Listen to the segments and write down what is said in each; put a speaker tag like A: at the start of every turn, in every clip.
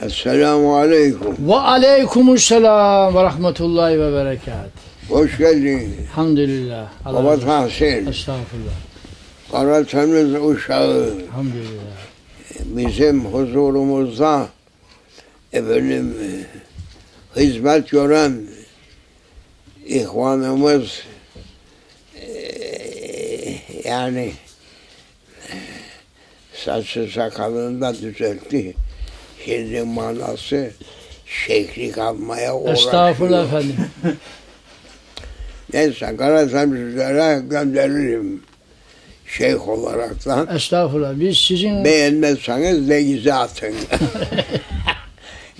A: Esselamu Aleyküm.
B: Ve aleykümselam ve rahmetullahi ve berekat.
A: Hoş geldin.
B: Elhamdülillah.
A: Baba Tahsin.
B: Estağfurullah.
A: Karatemiz uşağı.
B: Elhamdülillah.
A: Bizim huzurumuzda efendim hizmet gören ihvanımız yani saçı sakalını da düzeltti. Şimdi manası şeyhlik almaya uğraşıyor.
B: Estağfurullah efendim.
A: Neyse Karatemizlere gönderirim şeyh olaraktan.
B: Estağfurullah. Biz sizin...
A: Beğenmezseniz denize atın.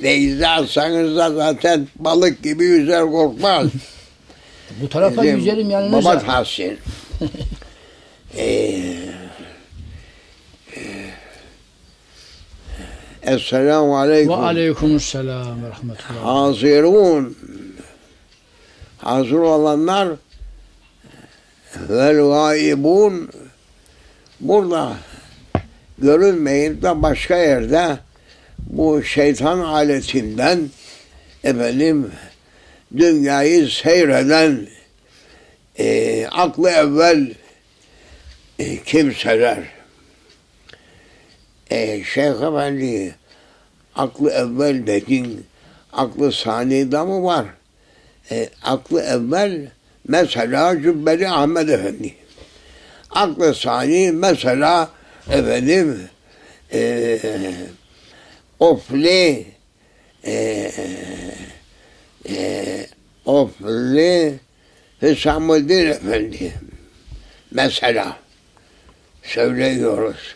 A: Denize atsanız da zaten balık gibi yüzer korkmaz.
B: Bu tarafa yüzelim yanınıza.
A: Baba Tahsin. Esselamu Aleyküm.
B: Ve aleykümselam ve rahmetullah.
A: Hazirun. Hazır olanlar vel gaibun. Burada görünmeyip de başka yerde bu şeytan aletinden efendim dünyayı seyreden aklı evvel kimseler. Şeyh Efendi aklı evvel dedin, aklı saniyede mi var? Aklı evvel mesela Cübbeli Ahmet Efendi. Aklı sani mesela efendim Ofli Hüsamuddin Efendi mesela söylüyoruz.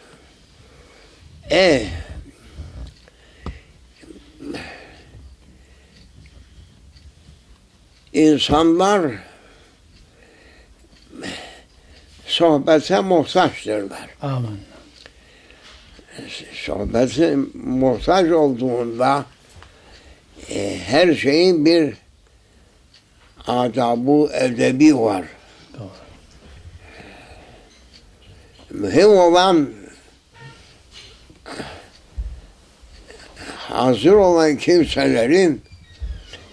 A: İnsanlar sohbete muhtaçtırlar.
B: Amin.
A: Sohbete muhtaç olduğunda her şeyin bir adabı, edebi var.
B: Doğru.
A: Mühim olan hazır olan kimselerin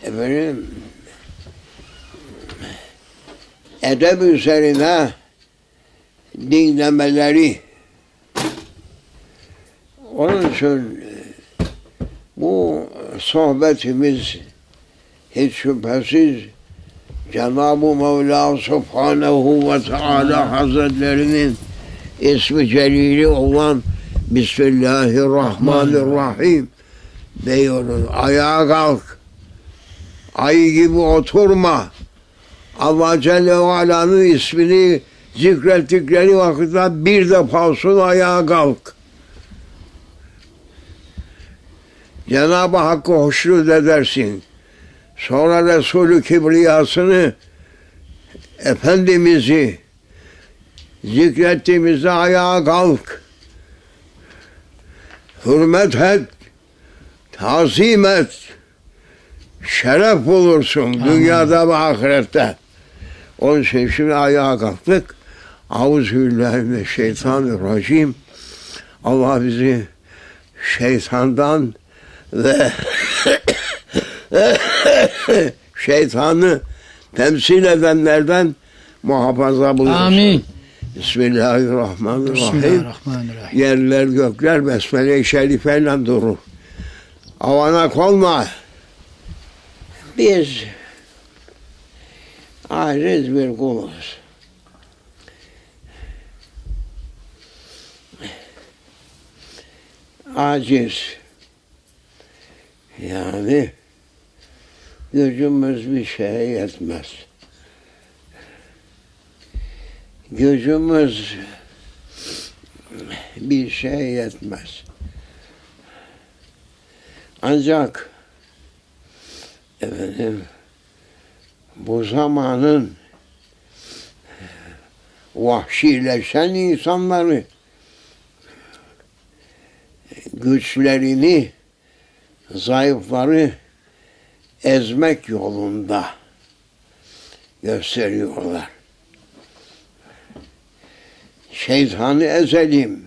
A: efendim edeb üzerine dinlemeleri. Onun için bu sohbetimiz hiç şüphesiz Cenab-ı Mevla Subhanehu ve Teala Hazretlerinin ismi celili olan Bismillahirrahmanirrahim diyoruz. Ayağa kalk. Ay gibi oturma. Allah Celle ve Ala'nın ismini zikrettikleri vakitte bir defa olsun ayağa kalk. Cenab-ı Hakk'ı hoşnut edersin. Sonra Resulü Kibriyasını, Efendimiz'i zikrettiğimizde ayağa kalk. Hürmet et, tazim et, şeref bulursun dünyada ve ahirette. Onun için şimdi ayağa kalktık. Euzubillahimineşşeytanirracim. Allah bizi şeytandan ve şeytanı temsil edenlerden muhafaza buyursun.
B: Amin.
A: Bismillahirrahmanirrahim.
B: Bismillahirrahmanirrahim.
A: Yerler gökler Besmele-i Şerife'yle durur. Avanak olma. Biz aciz bir kuluz. Aciz. Yani gücümüz bir şeye yetmez. Gücümüz bir şeye yetmez. Ancak efendim bu zamanın vahşileşen insanları güçlerini, zayıfları ezmek yolunda gösteriyorlar. Şeytanı ezelim,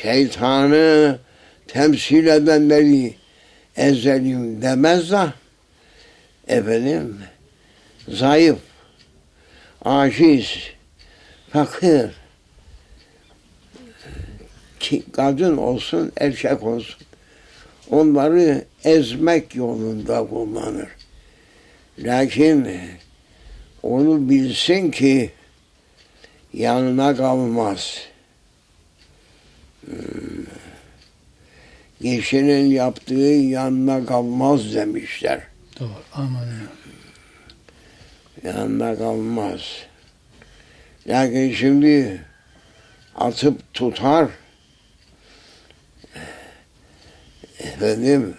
A: şeytanı temsil edenleri ezelim demez de efendim zayıf, aciz, fakir, ki kadın olsun, erkek olsun, onları ezmek yolunda kullanır. Lakin onu bilsin ki yanına kalmaz. Kişinin yaptığı yanına kalmaz demişler.
B: Doğru. Aman ya.
A: Yanına kalmaz. Lakin şimdi atıp tutar, efendim,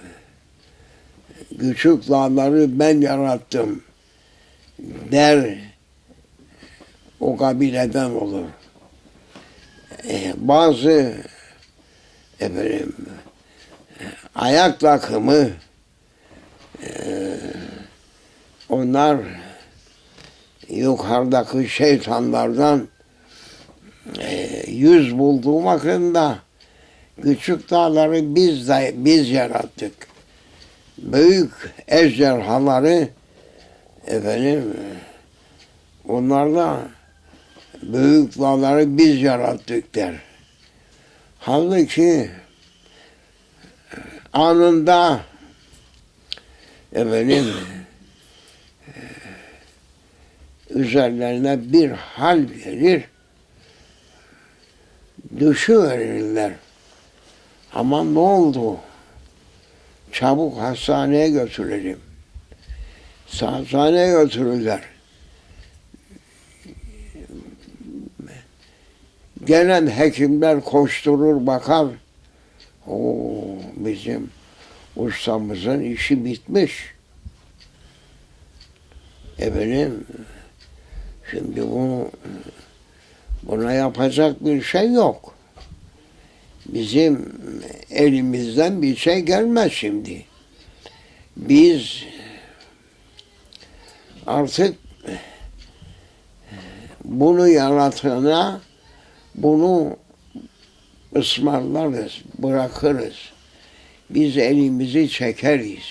A: küçük dağları ben yarattım der, o kabileden olur. Bazı efendim ayak takımı onlar yukarıdaki şeytanlardan yüz bulduğum hakkında küçük dağları biz yarattık. Büyük ejderhaları efendim onlar da büyük dağları biz yarattık der. Halbuki anında efendim üzerlerine bir hal gelir, düşüverirler. Ama ne oldu? Çabuk hastaneye götürelim. Hastaneye götürürler. Gelen hekimler koşturur bakar. O bizim ustamızın işi bitmiş. Efendim, şimdi buna yapacak bir şey yok. Bizim elimizden bir şey gelmez şimdi. Biz artık bunu yaratana bunu ısmarlarız, bırakırız. Biz elimizi çekeriz.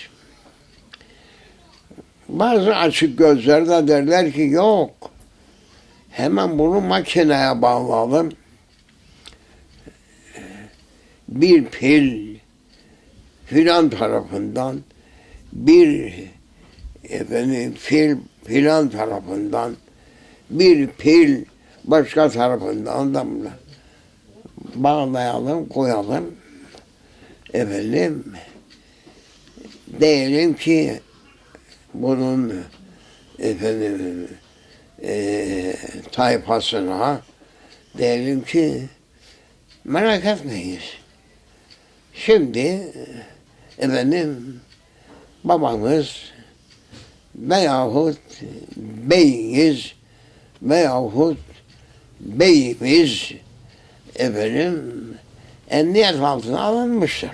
A: Bazı açık gözler de derler ki yok. Hemen bunu makineye bağlayalım. Bir pil filan tarafından, bir efendim pil filan tarafından, bir pil başka tarafından da bağlayalım, koyalım. Efendim, diyelim ki bunun efendim tayfasına diyelim ki merak etmeyiz. Şimdi efendim babamız veyahut beyiniz veyahut beyimiz efendim emniyet altına alınmıştır.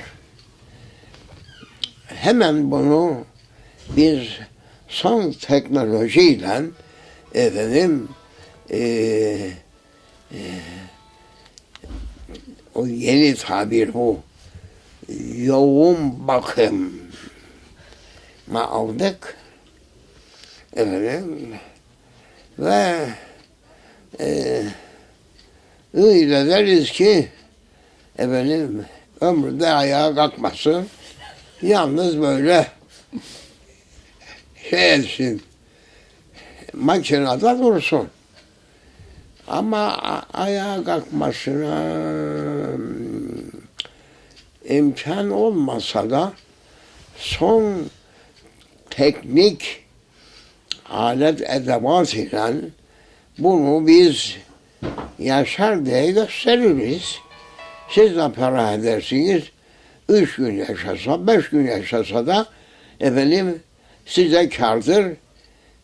A: Hemen bunu biz son teknolojiyle efendim o yeni tabir bu yoğun bakım aldık efendim ve öyle deriz ki efendim ömründe ayağa kalkmasın, yalnız böyle şey etsin, makinede dursun. Ama ayağa kalkmasına imkan olmasa da son teknik alet edevat ile bunu biz yaşar diye gösteririz. Siz de para edersiniz. 3 gün yaşasa, 5 gün yaşasa da efendim size kârdır.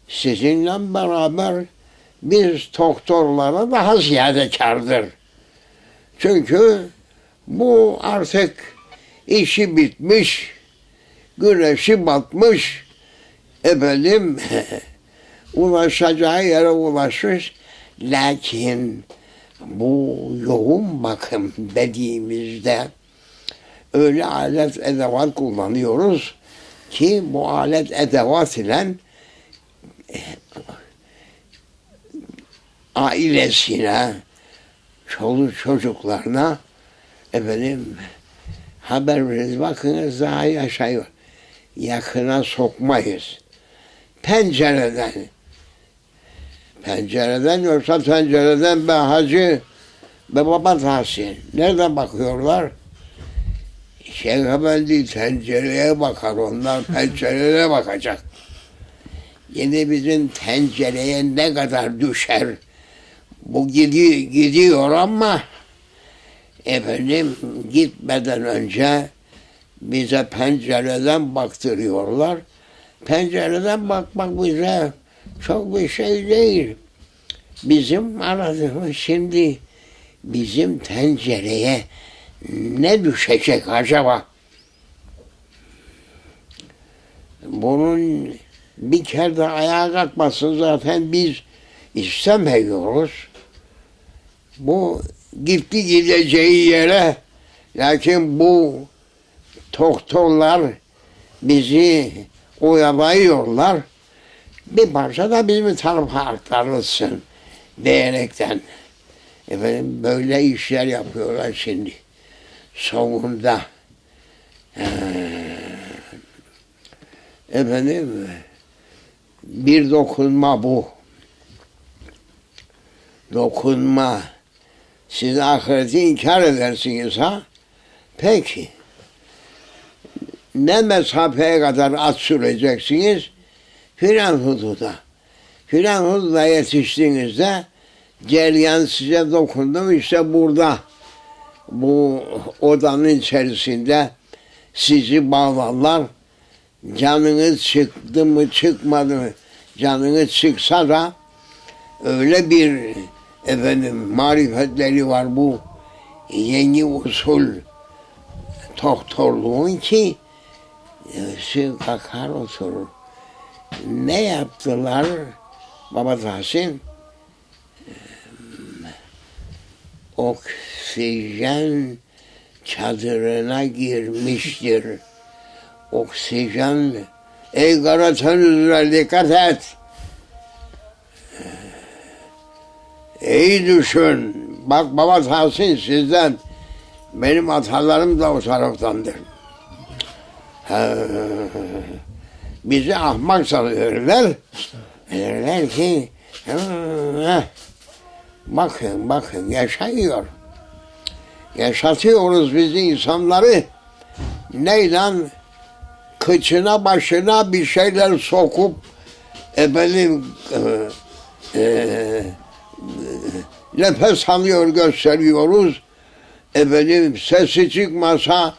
A: Sizinle beraber biz doktorlara daha ziyade kârdır. Çünkü bu artık işi bitmiş, güneşi batmış, efendim ulaşacağı yere ulaşmış. Lakin bu yoğun bakım dediğimizde öyle alet edevat kullanıyoruz ki bu alet edevat ile ailesine, çoluk çocuklarına haber veririz. Bakınız daha yaşıyor. Yakına sokmayız. Pencereden yoksa pencereden be hacı be baba Tahsin. Nereden bakıyorlar? Şeyh Efendi tencereye bakar, onlar pencereye bakacak. Yine bizim tencereye ne kadar düşer? Bu gidiyor ama gitmeden önce bize pencereden baktırıyorlar. Pencereden bakmak bize çok bir şey değil. Bizim aradığımız şimdi bizim tencereye ne düşecek acaba? Bunun bir kere de ayağa kalkmasını zaten biz istemiyoruz. Bu gitti gideceği yere, lakin bu doktorlar bizi oyalıyorlar. Bir parça da bizim tarafa aktarılsın diyerekten. Böyle işler yapıyorlar şimdi. Sonunda bir dokunma bu. Dokunma. Siz ahireti inkar edersiniz ha? Peki. Ne mesafeye kadar at süreceksiniz? Filan hududa. Filan hududa yetiştiğinizde ceryan size dokundu, işte burada. Bu odanın içerisinde sizi bağlarlar. Canınız çıktı mı çıkmadı mı? Canınız çıksa da öyle bir marifetleri var bu yeni usul doktorluğun ki kalkar oturur. Ne yaptılar Baba Tahsin? Oksijen çadırına girmiştir. Oksijen, ey Karadenizliler dikkat et. İyi düşün. Bak Baba Tahsin sizden, benim atalarım da o taraftandır. Bizi ahmak sanıyorlar. Derler ki bakın yaşıyor. Yaşatıyoruz biz insanları. Neyle? Kıçına başına bir şeyler sokup nefes alıyor gösteriyoruz. Sesi çıkmasa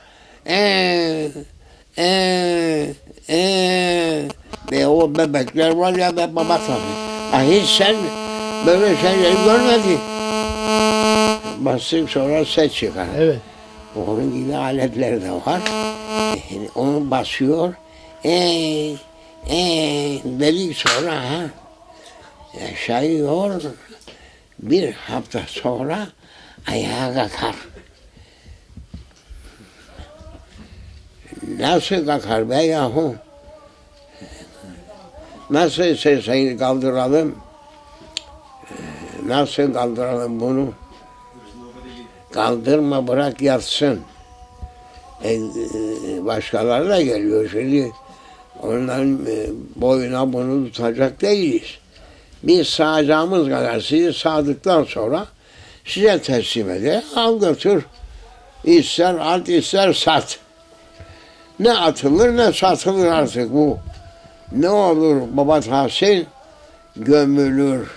A: ve o bebekler var ya be baba tabii. Hiç sen böyle şeyleri görmedin. Bastık sonra ses çıkar.
B: Evet.
A: Onun gibi aletleri de var. Onu basıyor. Dedik sonra yaşıyor. Bir hafta sonra ayağa kalkar. Nasıl kalkar be yahu? Nasıl sesini kaldıralım? Nasıl kaldıralım bunu? Kaldırma, bırak yatsın. Başkaları da geliyor şimdi. Onların boyuna bunu tutacak değiliz. Biz sağacağımız kadar sizi sağdıktan sonra size teslim eder. Al götür. İster at, ister sat. Ne atılır ne satılır artık bu. Ne olur Baba Tahsin? Gömülür.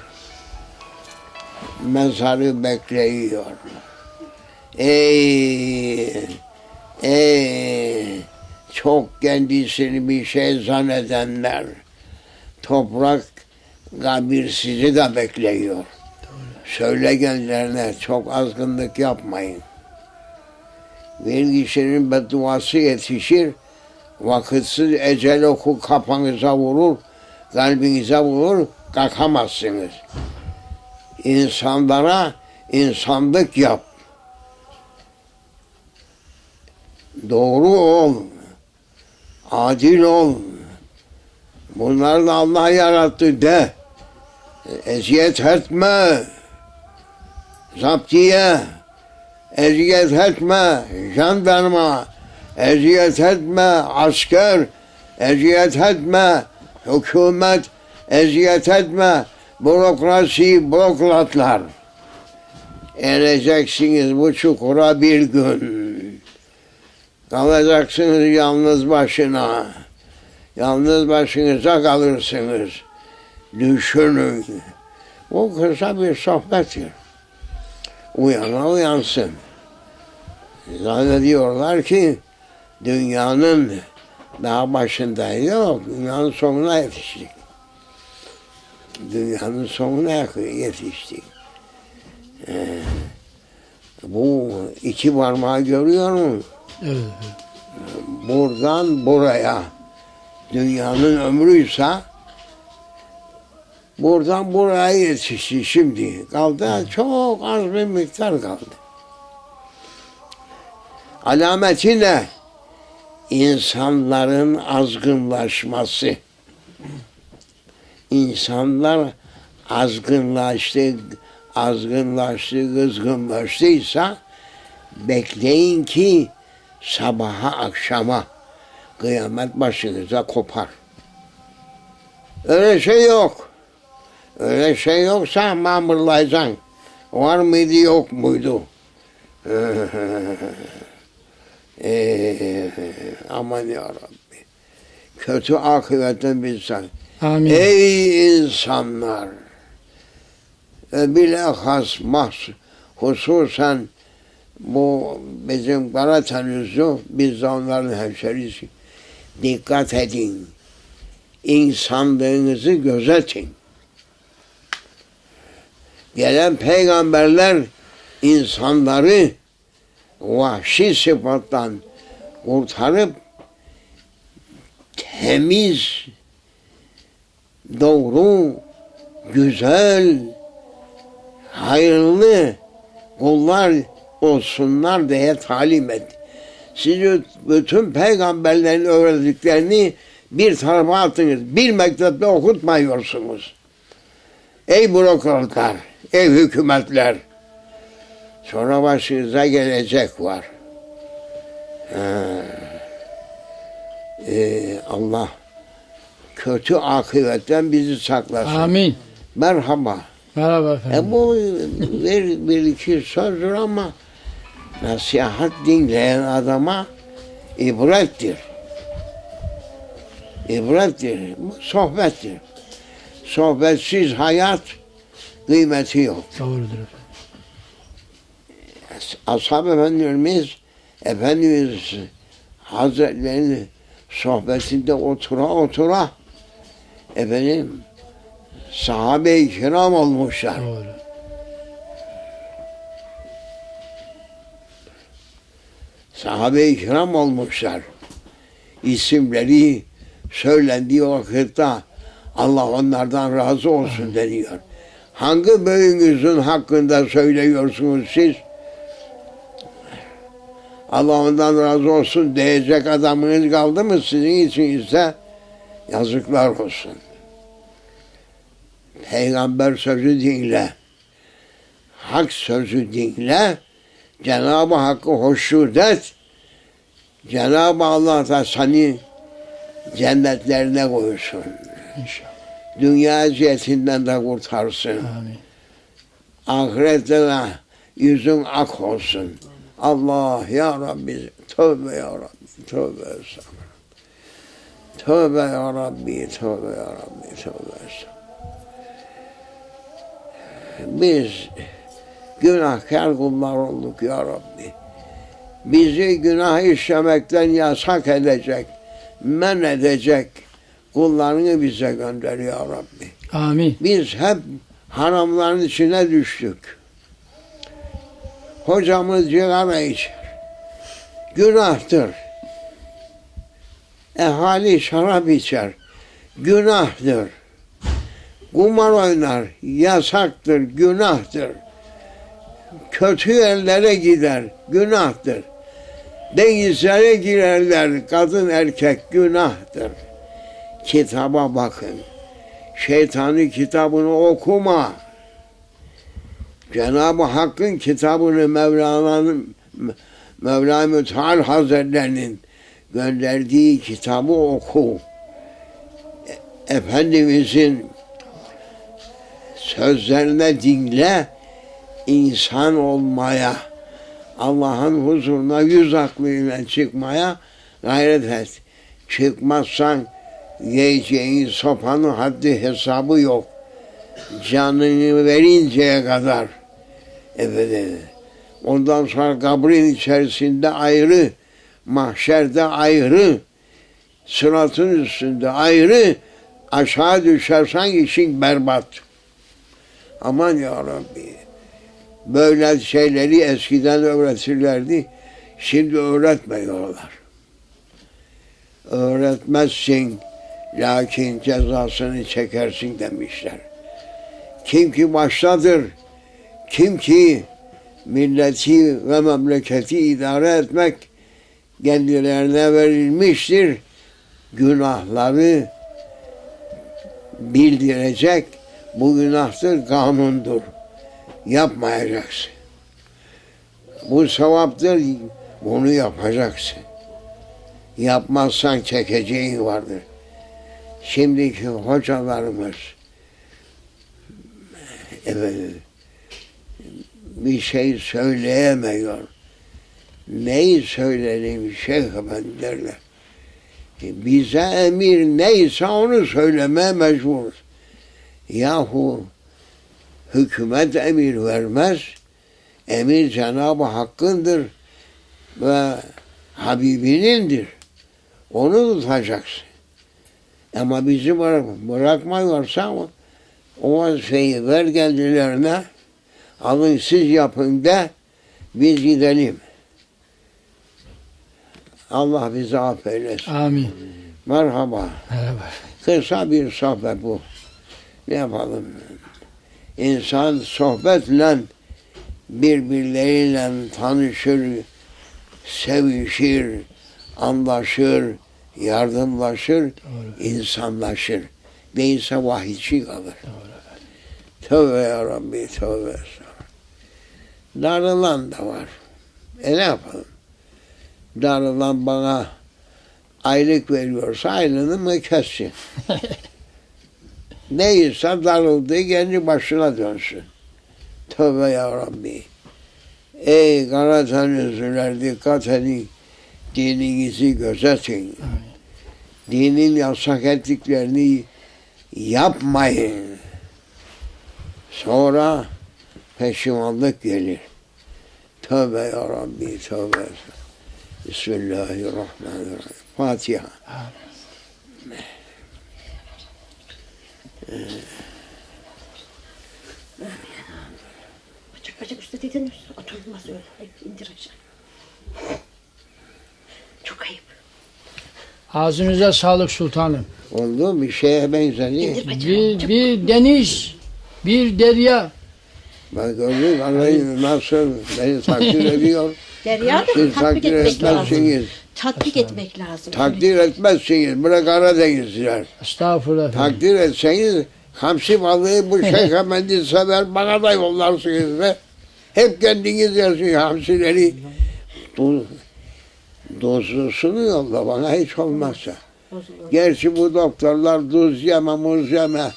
A: Mezarı bekliyor. Çok kendisini bir şey zannedenler. Toprak kabir sizi de bekliyor. Söyle gençlerine çok azgınlık yapmayın. Bir kişinin bedduası yetişir, vakitsiz ecel oku kafanıza vurur, kalbinize vurur, kalkamazsınız. İnsanlara insanlık yap. doğru ol, adil ol. Bunları da Allah yarattı de. Eziyet etme. Zaptiye, eziyet etme. Jandarma, eziyet etme. Asker, eziyet etme. Hükümet, eziyet etme. Bürokrasi, bürokratlar. Ereceksiniz bu çukura bir gün. Kalacaksınız yalnız başına. Yalnız başınıza kalırsınız. Düşünün. Bu kısa bir sohbettir. Uyana uyansın. Zannediyorlar ki dünyanın daha başındayız. Yok, dünyanın sonuna yetiştik. Dünyanın sonuna yetiştik. Bu iki parmağı görüyor musun?
B: Evet.
A: Buradan buraya. Dünyanın ömrüyse buradan buraya yetişti şimdi. Kaldı çok az bir miktar kaldı. Alameti ne? İnsanların azgınlaşması. İnsanlar azgınlaştı, kızgınlaştıysa bekleyin ki sabaha akşama kıyamet başınıza kopar. Öyle şey yok. Öyle şey yoksa mamırlayacaksın. Var mıydı yok muydu? Aman ya Rabbi. Kötü akıbetten bilsen.
B: Amin.
A: Ey insanlar! Bilahas hususen bu bizim Karadenizli, biz de onların hemşerisi. Dikkat edin. İnsanlığınızı gözetin. Gelen peygamberler insanları vahşi sıfattan kurtarıp temiz, doğru, güzel, hayırlı kullar olsunlar diye talim etti. Siz bütün peygamberlerin öğrendiklerini bir tarafa attınız. Bir mektepte okutmuyorsunuz. Ey bürokratlar, ey hükümetler. Sonra başınıza gelecek var. Allah kötü akıbetten bizi saklasın.
B: Amin.
A: Merhaba.
B: Merhaba efendim.
A: Bu bir iki sözdür ama nasihat dinleyen adama ibrettir. İbrettir. Bu sohbettir. Sohbetsiz hayat kıymeti yok.
B: Doğrudur efendim.
A: Ashab Efendimiz Hazretleri'nin sohbetinde otura efendim sahabe-i kiram olmuşlar.
B: Doğru.
A: Sahabe-i kiram olmuşlar. İsimleri söylendiği vakitte Allah onlardan razı olsun deniyor. Hangi büyüğünüzün hakkında söylüyorsunuz siz? Allah ondan razı olsun diyecek adamınız kaldı mı sizin için ise yazıklar olsun. Peygamber sözü dinle. Hak sözü dinle. Cenab-ı Hakk'ı hoşnut et. Cenab-ı Allah da seni cennetlerine koysun.
B: İnşallah.
A: Dünya eziyetinden de kurtarsın.
B: Amin.
A: Ahirette de yüzün ak olsun. Allah ya Rabbi, tövbe ya Rabbi, tövbe estağfurullah. Tövbe ya Rabbi, tövbe ya Rabbi, tövbe estağfurullah. Biz günahkar kullar olduk ya Rabbi. Bizi günah işlemekten yasak edecek, men edecek kullarını bize gönder ya Rabbi.
B: Amin.
A: Biz hep haramların içine düştük. Hocamız sigara içer. Günahtır. Ehali şarap içer. Günahtır. Kumar oynar. Yasaktır. Günahtır. Kötü yerlere gider. Günahtır. Denizlere girerler, kadın erkek günahtır. Kitaba bakın. Şeytanın kitabını okuma. Cenab-ı Hakk'ın kitabını Mevla Müteal Hazretlerinin gönderdiği kitabı oku. Efendimizin sözlerine dinle, insan olmaya, Allah'ın huzuruna yüz aklıyla çıkmaya gayret et. Çıkmazsan yiyeceğin sopanın haddi hesabı yok. Canını verinceye kadar. Evet. Ondan sonra kabrin içerisinde ayrı, mahşerde ayrı, sıratın üstünde ayrı, aşağı düşersen işin berbat. Aman ya Rabbi. Böyle şeyleri eskiden öğretirlerdi. Şimdi öğretmiyorlar. Öğretmezsin, lakin cezasını çekersin demişler. Kim ki baştadır, kim ki milleti ve memleketi idare etmek kendilerine verilmiştir, günahları bildirecek, bu günahtır, kanundur. Yapmayacaksın. Bu sevaptır, bunu yapacaksın. Yapmazsan çekeceğin vardır. Şimdiki hocalarımız evet, bir şey söyleyemiyor. Neyi söyleyelim Şeyh Efendi derler. Bize emir neyse onu söylemeye mecburuz. Yahu hükümet emir vermez. Emir Cenab-ı Hakk'ındır ve Habibinindir. Onu tutacaksın. Ama bizi bırakmıyorsa o vazifeyi ver kendilerine, alın siz yapın de biz gidelim. Allah bizi affeylesin.
B: Amin.
A: Merhaba.
B: Merhaba.
A: Kısa bir sohbet bu. Ne yapalım? İnsan sohbetle birbirleriyle tanışır, sevişir, anlaşır, yardımlaşır,
B: Doğru.
A: insanlaşır. Değilse vahiyçi kalır. Tövbe ya Rabbi, tövbe. Darılan da var. Ne yapalım? Darılan bana aylık veriyorsa aylığını mı kessin? Neyse darıldığı kendi başına dönsün. Tövbe ya Rabbi. Ey Karadenizliler dikkat edin. Dininizi gözetin. Dinin yasak ettiklerini yapmayın. Sonra peşimanlık gelir. Tövbe ya Rabbi, tövbe. Bismillahirrahmanirrahim. Fatiha.
C: Bacak üstte dedin, oturulmaz öyle. İndir aşağı. Çok ayıp.
B: Ağzınıza sağlık sultanım.
A: Oldu bir şeye benzedi.
B: Bir deniz, bir derya.
A: Ben gördüm anlayın nasıl beni takdir ediyor.
C: Derya da
A: Siz
C: tatbik
A: takdir
C: etmek lazım.
A: etmezsiniz.
C: Tatbik etmek lazım.
A: Takdir etmezsiniz. Bırak Karadenizliler.
B: Estağfurullah.
A: Takdir etseniz hamsi balığı bu Şeyh Efendi sever bana da yollarsınız ve hep kendiniz yersiniz hamsileri. Dozlusunu yolla bana hiç olmazsa.
C: Bozulur.
A: Gerçi bu doktorlar tuz yeme, muz yeme.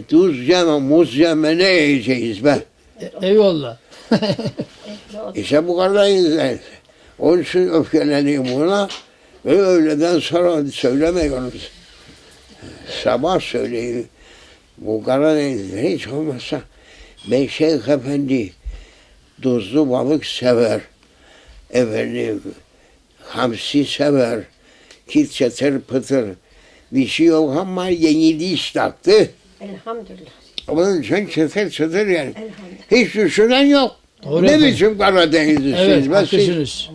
A: Tuz yeme, muz yeme ne yiyeceğiz be?
B: Eyvallah.
A: İşte bu kadar izler. Onun için öfkeleniyorum buna ve öğleden sonra söylemiyoruz. Sabah söyleyin. Bu Karadeniz'de hiç olmazsa ben Şeyh Efendi tuzlu balık sever. Efendim hamsi sever. Kit çeter pıtır. Bir şey yok ama yeni diş taktı.
C: Elhamdülillah.
A: Onun için çıtır çıtır yani.
C: Elhamdülillah.
A: Hiç düşünen yok.
B: Doğru
A: Ne
B: efendim.
A: biçim Karadenizlisiniz?
B: Evet,
A: Ben siz-
B: haklısınız.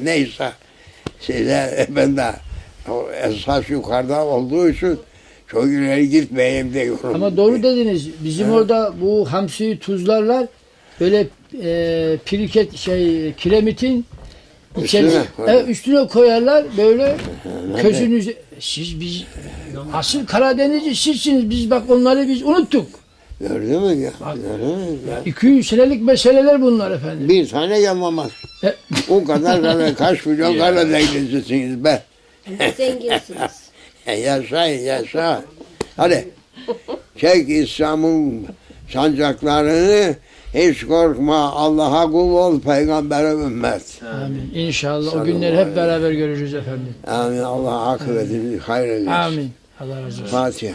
A: Neyse. Size ben de o esas yukarıda olduğu için çok ileri gitmeyeyim diyorum.
B: Ama doğru dediniz. Bizim orada bu hamsiyi tuzlarlar. Böyle kiremitin Üstüne koyarlar böyle közünüzü. Siz biz asıl Karadeniz'i sizsiniz. Biz bak onları biz unuttuk.
A: Gördün mü ya? Gördün mü?
B: 200 senelik meseleler bunlar efendim.
A: Bir tane yapamaz. O kadar kaç milyon Karadenizlisiniz be.
C: Zenginsiniz.
A: Yaşa yaşa. Hadi. Çek İslam'ın sancaklarını, hiç korkma, Allah'a kul ol, peygambere ümmet.
B: Amin. İnşallah o günleri hep beraber görürüz efendim.
A: Amin. Allah akıbetini hayır eylesin.
B: Amin. Allah razı olsun.
A: Fatiha.